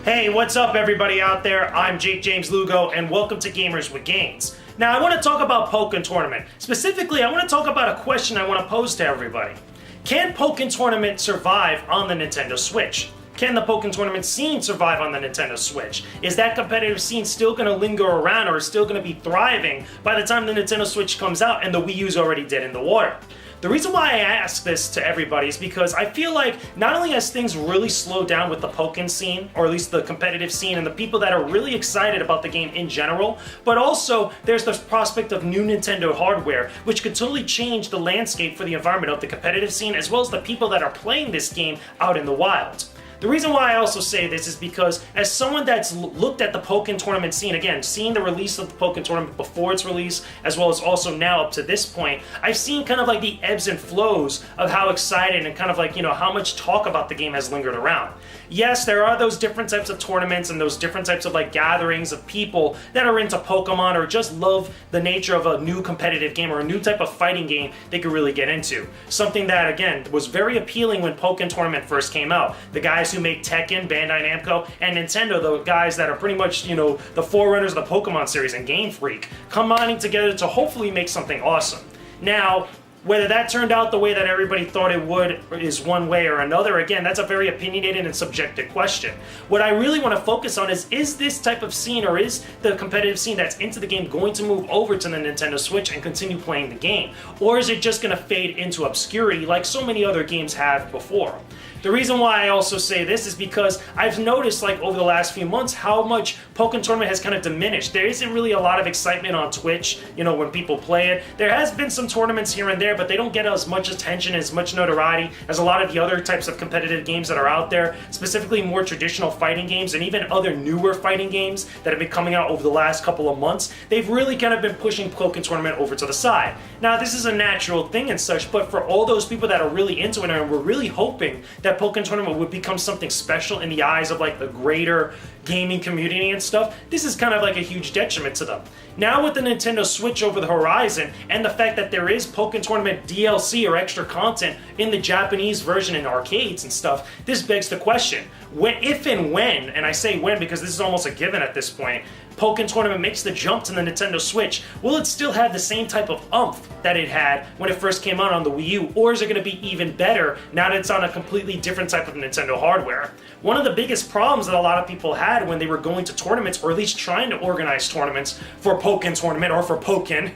Hey, what's up everybody out there? I'm Jakejames Lugo and welcome to Gamers with Gains. Now I want to talk about Pokken Tournament. Specifically, I want to talk about a question I want to pose to everybody. Can Pokken Tournament survive on the Nintendo Switch? Can the Pokken Tournament scene survive on the Nintendo Switch? Is that competitive scene still going to linger around or still going to be thriving by the time the Nintendo Switch comes out and the Wii U's already dead in the water? The reason why I ask this to everybody is because I feel like not only has things really slowed down with the Pokken scene, or at least the competitive scene, and the people that are really excited about the game in general, but also there's the prospect of new Nintendo hardware, which could totally change the landscape for the environment of the competitive scene, as well as the people that are playing this game out in the wild. The reason why I also say this is because as someone that's looked at the Pokken Tournament scene, again, seeing the release of the Pokken Tournament before its release, as well as also now up to this point, I've seen kind of like the ebbs and flows of how excited and kind of like, how much talk about the game has lingered around. Yes, there are those different types of tournaments and those different types of like gatherings of people that are into Pokemon or just love the nature of a new competitive game or a new type of fighting game they could really get into. Something that, again, was very appealing when Pokken Tournament first came out. The guys who make Tekken, Bandai Namco, and Nintendo, the guys that are pretty much, the forerunners of the Pokemon series and Game Freak, combining together to hopefully make something awesome. Now, whether that turned out the way that everybody thought it would is one way or another, again, that's a very opinionated and subjective question. What I really want to focus on is this type of scene, or is the competitive scene that's into the game going to move over to the Nintendo Switch and continue playing the game? Or is it just going to fade into obscurity like so many other games have before? The reason why I also say this is because I've noticed, like, over the last few months how much Pokken Tournament has kind of diminished. There isn't really a lot of excitement on Twitch, when people play it. There has been some tournaments here and there, but they don't get as much attention, as much notoriety as a lot of the other types of competitive games that are out there, specifically more traditional fighting games and even other newer fighting games that have been coming out over the last couple of months. They've really kind of been pushing Pokken Tournament over to the side. Now, this is a natural thing and such, but for all those people that are really into it and we're really hoping that Pokken Tournament would become something special in the eyes of like the greater gaming community and stuff, this is kind of like a huge detriment to them. Now with the Nintendo Switch over the horizon and the fact that there is Pokken Tournament DLC or extra content in the Japanese version in arcades and stuff, this begs the question, if and when, and I say when because this is almost a given at this point, Pokken Tournament makes the jump to the Nintendo Switch, will it still have the same type of oomph that it had when it first came out on the Wii U, or is it going to be even better now that it's on a completely different type of Nintendo hardware? One of the biggest problems that a lot of people had when they were going to tournaments, or at least trying to organize tournaments for Pokken Tournament, or for Pokken,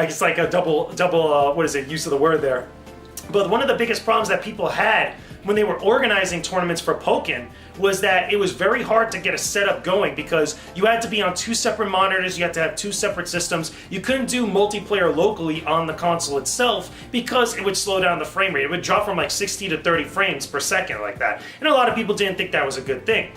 it's like a double use of the word there. But one of the biggest problems that people had when they were organizing tournaments for Pokken was that it was very hard to get a setup going because you had to be on two separate monitors, you had to have two separate systems. You couldn't do multiplayer locally on the console itself because it would slow down the frame rate. It would drop from like 60 to 30 frames per second like that. And a lot of people didn't think that was a good thing.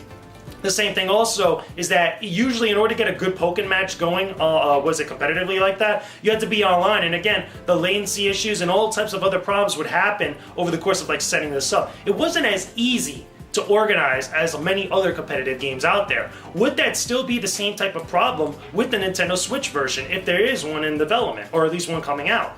The same thing also is that usually in order to get a good Pokken match going, competitively like that, you had to be online. And again, the latency issues and all types of other problems would happen over the course of like setting this up. It wasn't as easy to organize as many other competitive games out there. Would that still be the same type of problem with the Nintendo Switch version if there is one in development, or at least one coming out?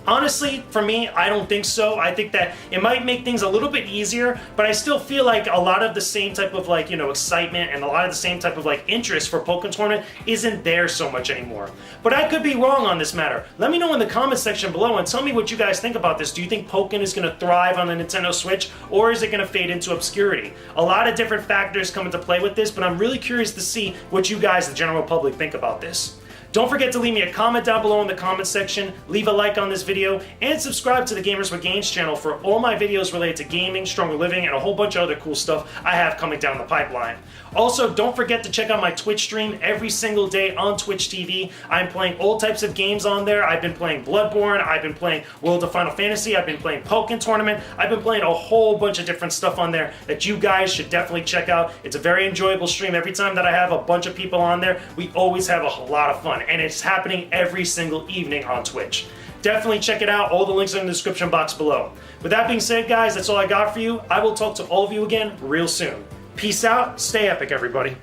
Honestly, for me, I don't think so. I think that it might make things a little bit easier, but I still feel like a lot of the same type of like, excitement and a lot of the same type of like interest for Pokken Tournament isn't there so much anymore. But I could be wrong on this matter. Let me know in the comment section below and tell me what you guys think about this. Do you think Pokken is going to thrive on the Nintendo Switch, or is it going to fade into obscurity? A lot of different factors come into play with this, but I'm really curious to see what you guys, the general public, think about this. Don't forget to leave me a comment down below in the comment section, leave a like on this video, and subscribe to the Gamers with Gains channel for all my videos related to gaming, stronger living, and a whole bunch of other cool stuff I have coming down the pipeline. Also, don't forget to check out my Twitch stream every single day on Twitch TV. I'm playing all types of games on there. I've been playing Bloodborne, I've been playing World of Final Fantasy, I've been playing Pokken Tournament, I've been playing a whole bunch of different stuff on there that you guys should definitely check out. It's a very enjoyable stream. Every time that I have a bunch of people on there, we always have a lot of fun. And it's happening every single evening on Twitch. Definitely check it out. All the links are in the description box below. With that being said, guys, that's all I got for you. I will talk to all of you again real soon. Peace out. Stay epic, everybody.